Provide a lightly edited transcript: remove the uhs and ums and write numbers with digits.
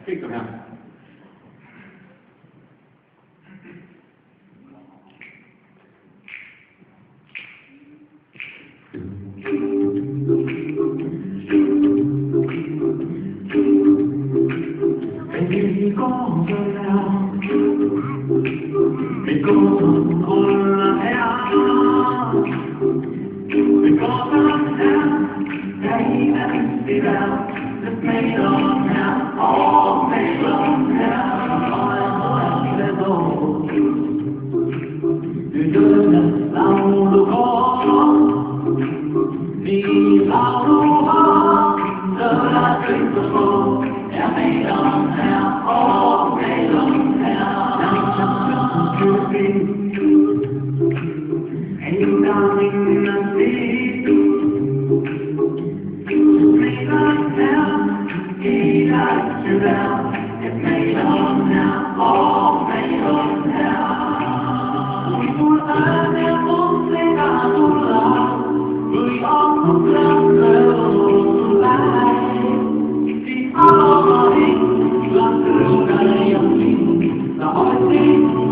Kijk hem aan. Vì con giờ nào vì con ôn là theo vì con thân theo thấy anh đi đâu rất mấy lần nào có mấy lần nào hỏi sẽ rồi từ giờ lần sau đâu có vì sao đâu có giờ là chuyện của tôi em mấy lần nào có mấy lần nào đang chẳng biết chưa tin anh đang nhìn làm gì mấy lần nào khi đã chưa nào em mấy lần nào có mấy lần nào một anh em cũng sẽ cả một lần người ông không làm đâu lại thì áo mà đi làm từ đây ông đi là hỏi gì